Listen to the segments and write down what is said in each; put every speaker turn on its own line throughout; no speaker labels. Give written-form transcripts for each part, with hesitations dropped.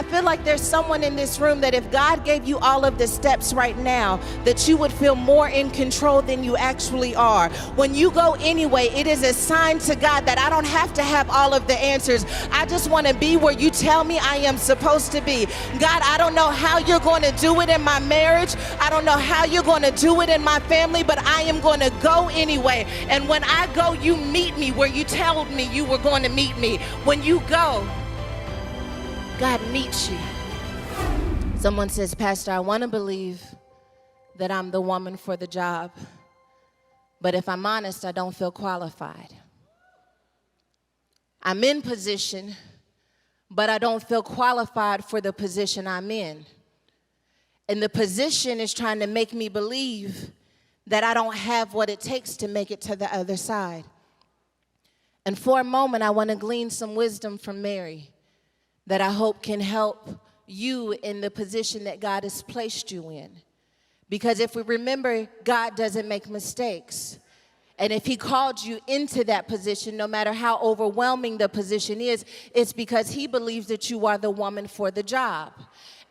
I feel like there's someone in this room that if God gave you all of the steps right now, that you would feel more in control than you actually are. When you go anyway, it is a sign to God that I don't have to have all of the answers. I just want to be where you tell me I am supposed to be. God, I don't know how you're going to do it in my marriage. I don't know how you're going to do it in my family, but I am going to go anyway. And when I go, you meet me where you told me you were going to meet me. When you go, God meets you. Someone says, Pastor, I want to believe that I'm the woman for the job, but if I'm honest, I don't feel qualified. I'm in position, but I don't feel qualified for the position I'm in. And the position is trying to make me believe that I don't have what it takes to make it to the other side. And for a moment, I want to glean some wisdom from Mary that I hope can help you in the position that God has placed you in. Because if we remember, God doesn't make mistakes. And if he called you into that position, no matter how overwhelming the position is, it's because he believes that you are the woman for the job.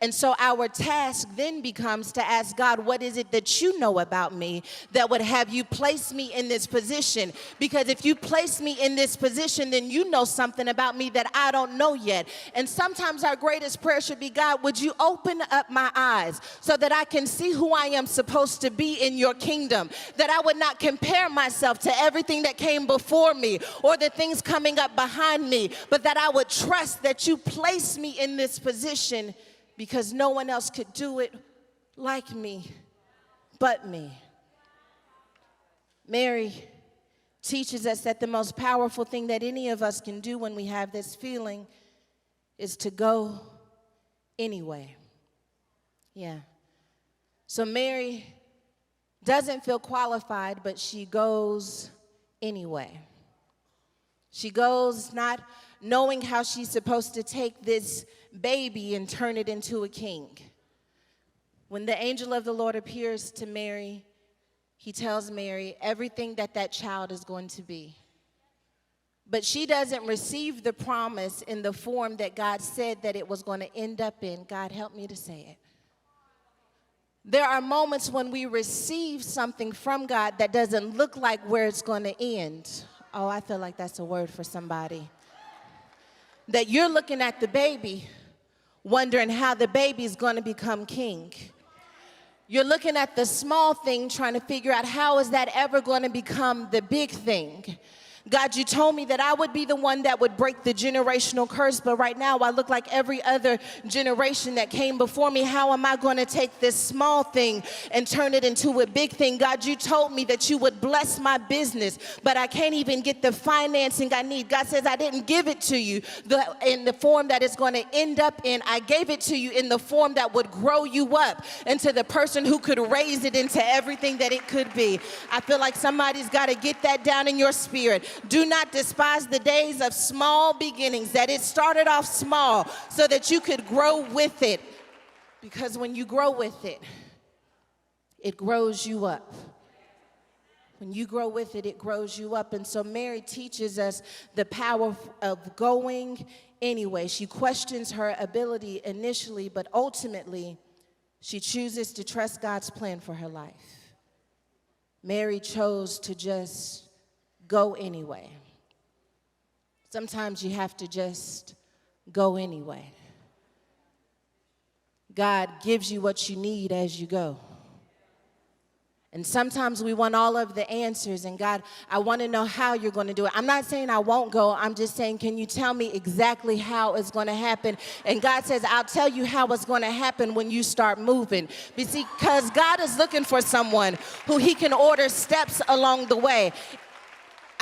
And so our task then becomes to ask God, what is it that you know about me that would have you place me in this position? Because if you place me in this position, then you know something about me that I don't know yet. And sometimes our greatest prayer should be, God, would you open up my eyes so that I can see who I am supposed to be in your kingdom, that I would not compare myself to everything that came before me or the things coming up behind me, but that I would trust that you place me in this position because no one else could do it like me but me. Mary teaches us that the most powerful thing that any of us can do when we have this feeling is to go anyway. Yeah. So Mary doesn't feel qualified, but she goes anyway. She goes not knowing how she's supposed to take this baby and turn it into a king. When the angel of the Lord appears to Mary, he tells Mary everything that child is going to be. But she doesn't receive the promise in the form that God said that it was going to end up in. God, help me to say it. There are moments when we receive something from God that doesn't look like where it's going to end. Oh, I feel like that's a word for somebody. That you're looking at the baby, wondering how the baby's going to become king. You're looking at the small thing, trying to figure out how is that ever going to become the big thing. God, you told me that I would be the one that would break the generational curse, but right now I look like every other generation that came before me. How am I going to take this small thing and turn it into a big thing? God, you told me that you would bless my business, but I can't even get the financing I need. God says, I didn't give it to you in the form that it's going to end up in. I gave it to you in the form that would grow you up into the person who could raise it into everything that it could be. I feel like somebody's got to get that down in your spirit. Do not despise the days of small beginnings, that it started off small so that you could grow with it. Because when you grow with it, it grows you up. When you grow with it, it grows you up. And so Mary teaches us the power of going anyway. She questions her ability initially, but ultimately, she chooses to trust God's plan for her life. Mary chose to just go anyway. Sometimes you have to just go anyway. God gives you what you need as you go. And sometimes we want all of the answers, and God, I want to know how you're going to do it. I'm not saying I won't go. I'm just saying, can you tell me exactly how it's going to happen? And God says, I'll tell you how it's going to happen when you start moving. Because God is looking for someone who he can order steps along the way.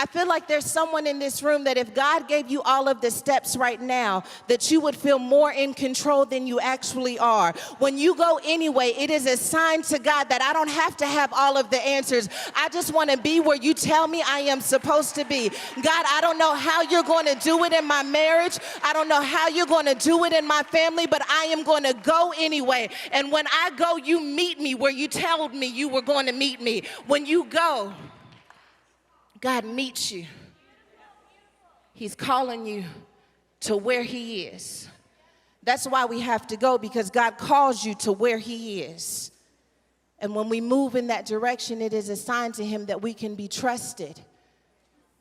I feel like there's someone in this room that if God gave you all of the steps right now, that you would feel more in control than you actually are. When you go anyway, it is a sign to God that I don't have to have all of the answers. I just want to be where you tell me I am supposed to be. God, I don't know how you're going to do it in my marriage. I don't know how you're going to do it in my family, but I am going to go anyway. And when I go, you meet me where you told me you were going to meet me. When you go, God meets you. He's calling you to where he is. That's why we have to go, because God calls you to where he is. And when we move in that direction, it is a sign to him that we can be trusted.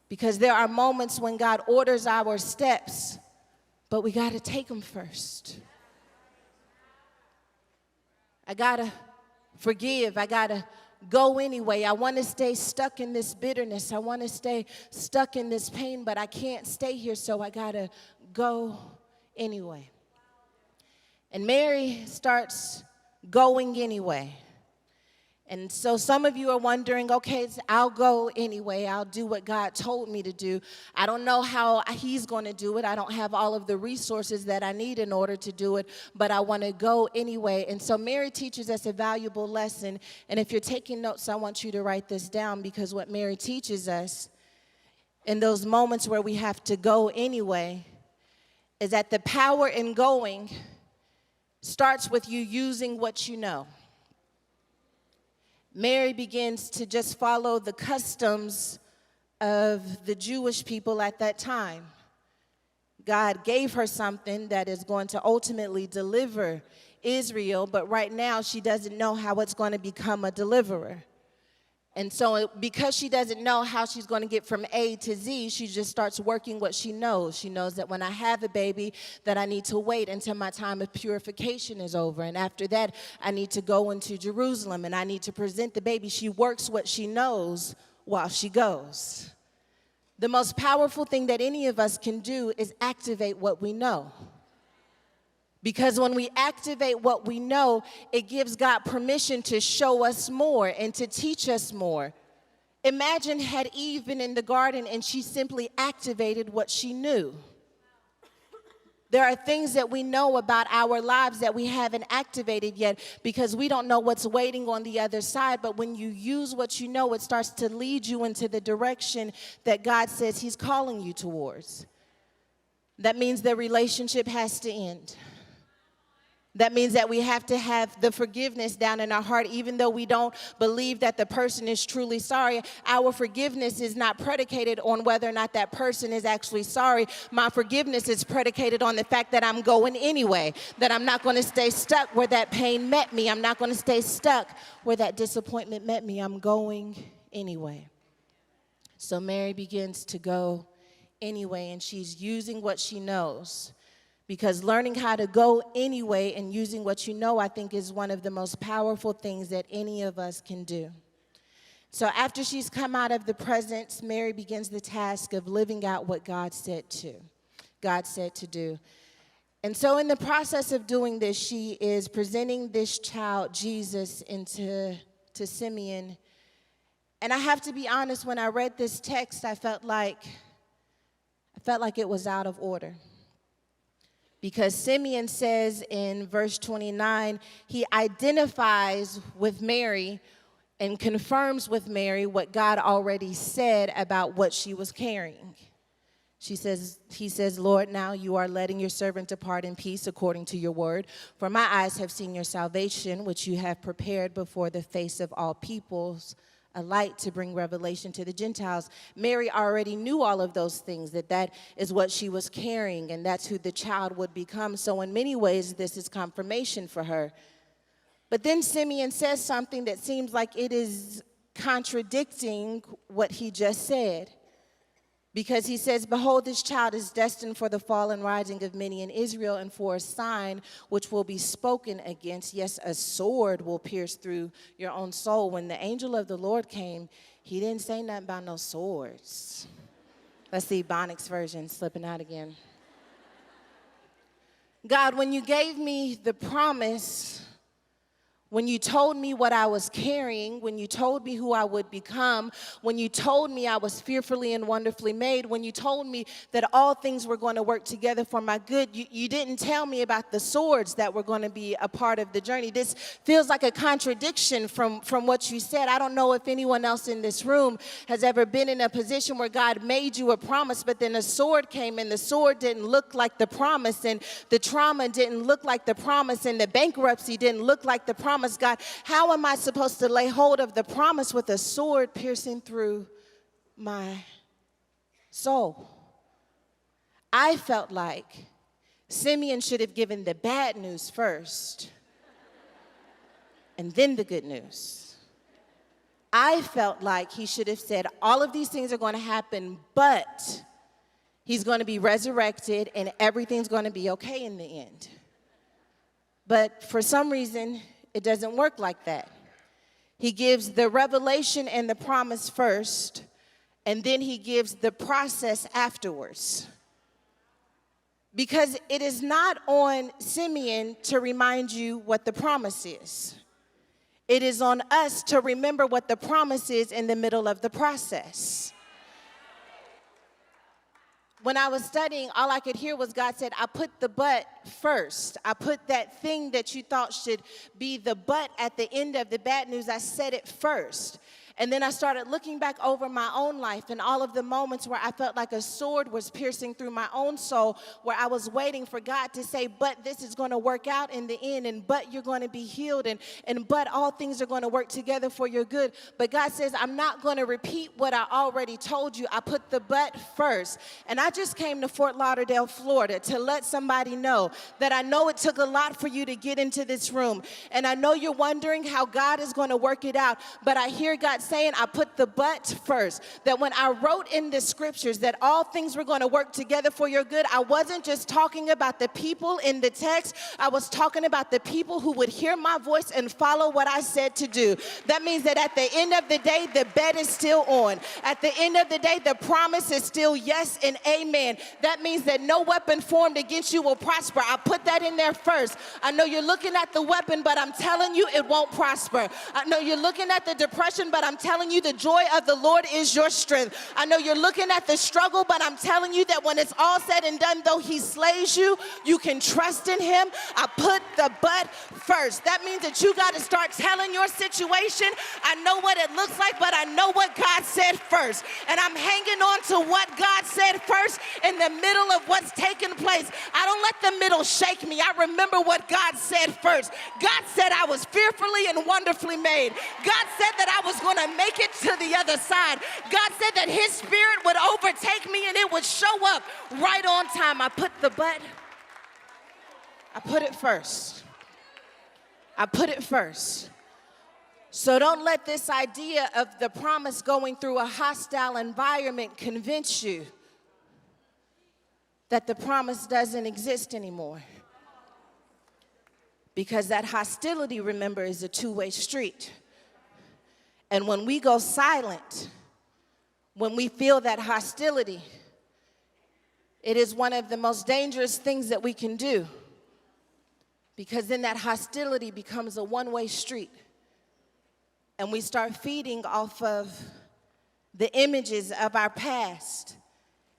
Because there are moments when God orders our steps, but we got to take them first. I got to forgive. I got to go anyway. I want to stay stuck in this bitterness. I want to stay stuck in this pain, but I can't stay here, so I got to go anyway. And Mary starts going anyway. And so some of you are wondering, okay, I'll go anyway. I'll do what God told me to do. I don't know how he's going to do it. I don't have all of the resources that I need in order to do it, but I want to go anyway. And so Mary teaches us a valuable lesson. And if you're taking notes, I want you to write this down, because what Mary teaches us in those moments where we have to go anyway is that the power in going starts with you using what you know. Mary begins to just follow the customs of the Jewish people at that time. God gave her something that is going to ultimately deliver Israel, but right now she doesn't know how it's going to become a deliverer. And so because she doesn't know how she's going to get from A to Z, she just starts working what she knows. She knows that when I have a baby, that I need to wait until my time of purification is over. And after that, I need to go into Jerusalem and I need to present the baby. She works what she knows while she goes. The most powerful thing that any of us can do is activate what we know. Because when we activate what we know, it gives God permission to show us more and to teach us more. Imagine had Eve been in the garden and she simply activated what she knew. There are things that we know about our lives that we haven't activated yet because we don't know what's waiting on the other side. But when you use what you know, it starts to lead you into the direction that God says he's calling you towards. That means the relationship has to end. That means that we have to have the forgiveness down in our heart, even though we don't believe that the person is truly sorry. Our forgiveness is not predicated on whether or not that person is actually sorry. My forgiveness is predicated on the fact that I'm going anyway, that I'm not going to stay stuck where that pain met me. I'm not going to stay stuck where that disappointment met me. I'm going anyway. So Mary begins to go anyway, and she's using what she knows. Because learning how to go anyway and using what you know, I think, is one of the most powerful things that any of us can do. So after she's come out of the presence, Mary begins the task of living out what God said to do. And so in the process of doing this, she is presenting this child, Jesus, to Simeon. And I have to be honest, when I read this text, I felt like it was out of order. Because Simeon says in verse 29, he identifies with Mary and confirms with Mary what God already said about what she was carrying. He says, Lord, now you are letting your servant depart in peace according to your word. For my eyes have seen your salvation, which you have prepared before the face of all peoples, a light to bring revelation to the Gentiles. Mary already knew all of those things, that is what she was carrying, and that's who the child would become. So in many ways, this is confirmation for her. But then Simeon says something that seems like it is contradicting what he just said. Because he says, behold, this child is destined for the fall and rising of many in Israel, and for a sign which will be spoken against. Yes, a sword will pierce through your own soul. When the angel of the Lord came, he didn't say nothing about no swords. Let's see, Ebonics version slipping out again. God, when you gave me the promise, when you told me what I was carrying, when you told me who I would become, when you told me I was fearfully and wonderfully made, when you told me that all things were going to work together for my good, you didn't tell me about the swords that were going to be a part of the journey. This feels like a contradiction from what you said. I don't know if anyone else in this room has ever been in a position where God made you a promise, but then a sword came and the sword didn't look like the promise, and the trauma didn't look like the promise, and the bankruptcy didn't look like the promise. God, how am I supposed to lay hold of the promise with a sword piercing through my soul? I felt like Simeon should have given the bad news first and then the good news. I felt like he should have said, all of these things are going to happen, but he's going to be resurrected and everything's going to be okay in the end. But for some reason, it doesn't work like that. He gives the revelation and the promise first, and then he gives the process afterwards. Because it is not on Simeon to remind you what the promise is. It is on us to remember what the promise is in the middle of the process. When I was studying, all I could hear was God said, I put the but first. I put that thing that you thought should be the but at the end of the bad news, I said it first. And then I started looking back over my own life and all of the moments where I felt like a sword was piercing through my own soul, where I was waiting for God to say, but this is going to work out in the end, and but you're going to be healed, and but all things are going to work together for your good. But God says, I'm not going to repeat what I already told you. I put the but first. And I just came to Fort Lauderdale, Florida, to let somebody know that I know it took a lot for you to get into this room. And I know you're wondering how God is going to work it out, but I hear God saying, I put the but first. That when I wrote in the scriptures that all things were going to work together for your good, I wasn't just talking about the people in the text. I was talking about the people who would hear my voice and follow what I said to do. That means that at the end of the day, the bet is still on. At the end of the day, the promise is still yes and amen. That means that no weapon formed against you will prosper. I put that in there first. I know you're looking at the weapon, but I'm telling you it won't prosper. I know you're looking at the depression, but I'm telling you the joy of the Lord is your strength. I know you're looking at the struggle, but I'm telling you that when it's all said and done, though he slays you, you can trust in him. I put the but first. That means that you got to start telling your situation, I know what it looks like, but I know what God said first. And I'm hanging on to what God said first in the middle of what's taking place. I don't let the middle shake me. I remember what God said first. God said I was fearfully and wonderfully made. God said that I was going to make it to the other side. God said that his spirit would overtake me and it would show up right on time. I put the but. I put it first. I put it first. So don't let this idea of the promise going through a hostile environment convince you that the promise doesn't exist anymore. Because that hostility, remember, is a two-way street. And when we go silent, when we feel that hostility, it is one of the most dangerous things that we can do. Because then that hostility becomes a one-way street. And we start feeding off of the images of our past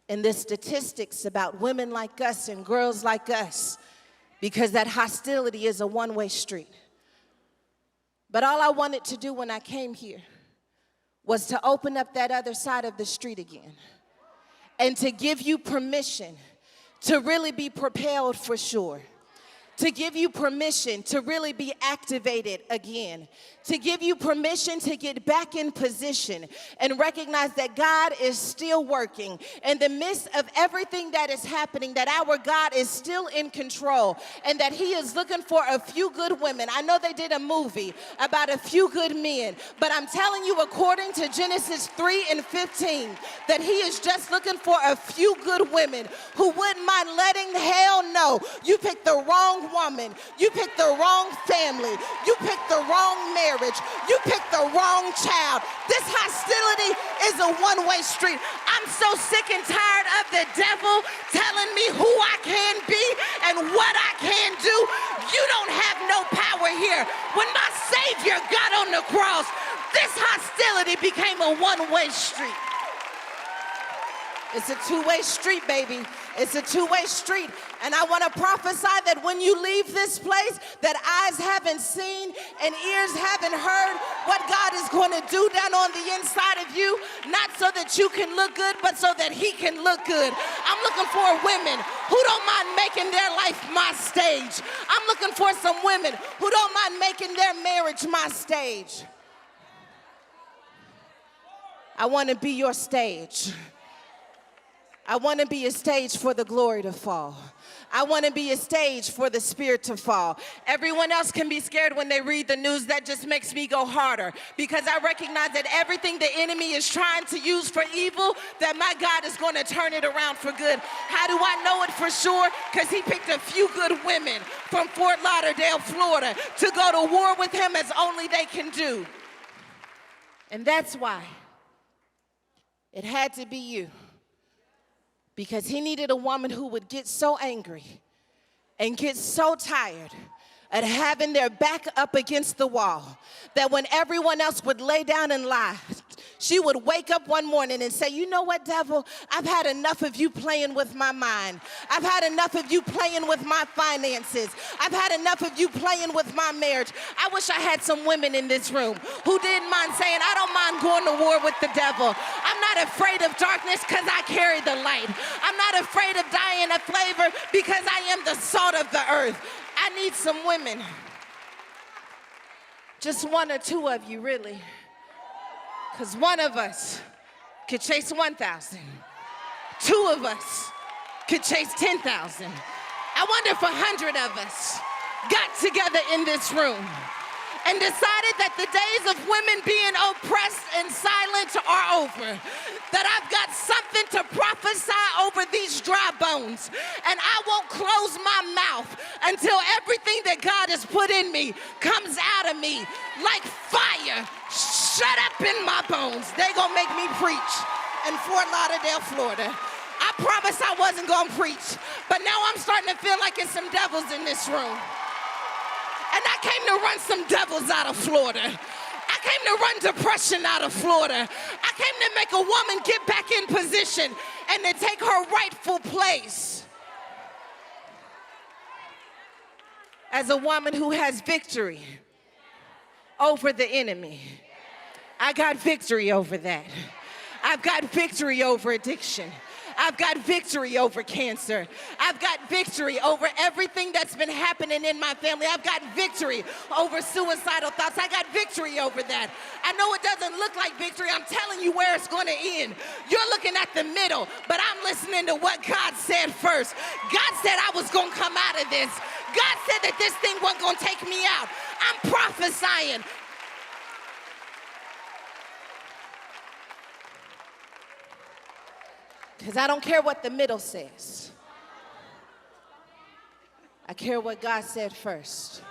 and the statistics about women like us and girls like us, because that hostility is a one-way street. But all I wanted to do when I came here was to open up that other side of the street again and to give you permission to really be propelled for sure, to give you permission to really be activated again, to give you permission to get back in position and recognize that God is still working in the midst of everything that is happening, that our God is still in control and that he is looking for a few good women. I know they did a movie about a few good men, but I'm telling you, according to Genesis 3:15, that he is just looking for a few good women who wouldn't mind letting hell know you picked the wrong woman, you picked the wrong family, you picked the wrong marriage, you picked the wrong child. This hostility is a one-way street. I'm so sick and tired of the devil telling me who I can be and what I can do. You don't have no power here. When my Savior got on the cross, this hostility became a one-way street. It's a two-way street, baby. It's a two-way street. And I want to prophesy that when you leave this place, that eyes haven't seen and ears haven't heard what God is going to do down on the inside of you, not so that you can look good, but so that he can look good. I'm looking for women who don't mind making their life my stage. I'm looking for some women who don't mind making their marriage my stage. I want to be your stage. I want to be a stage for the glory to fall. I want to be a stage for the Spirit to fall. Everyone else can be scared when they read the news. That just makes me go harder, because I recognize that everything the enemy is trying to use for evil, that my God is going to turn it around for good. How do I know it for sure? Because he picked a few good women from Fort Lauderdale, Florida, to go to war with him as only they can do. And that's why it had to be you. Because he needed a woman who would get so angry and get so tired at having their back up against the wall that when everyone else would lay down and lie, she would wake up one morning and say, you know what, devil? I've had enough of you playing with my mind. I've had enough of you playing with my finances. I've had enough of you playing with my marriage. I wish I had some women in this room who didn't mind saying, I don't mind going to war with the devil. I'm not afraid of darkness because I carry the light. I'm not afraid of dying a flavor because I am the salt of the earth. I need some women. Just one or two of you, really. Because one of us could chase 1,000. Two of us could chase 10,000. I wonder if 100 of us got together in this room and decided that the days of women being oppressed and silent are over. That I've got something to prophesy over these dry bones. And I won't close my mouth until everything that God has put in me comes out of me like fire. Shut up in my bones. They gonna make me preach in Fort Lauderdale, Florida. I promised I wasn't gonna preach, but now I'm starting to feel like it's some devils in this room. And I came to run some devils out of Florida. I came to run depression out of Florida. I came to make a woman get back in position and to take her rightful place as a woman who has victory over the enemy. I got victory over that. I've got victory over addiction. I've got victory over cancer. I've got victory over everything that's been happening in my family. I've got victory over suicidal thoughts. I got victory over that. I know it doesn't look like victory. I'm telling you where it's going to end. You're looking at the middle, but I'm listening to what God said first. God said I was going to come out of this. God said that this thing wasn't going to take me out. I'm prophesying. Because I don't care what the middle says. I care what God said first.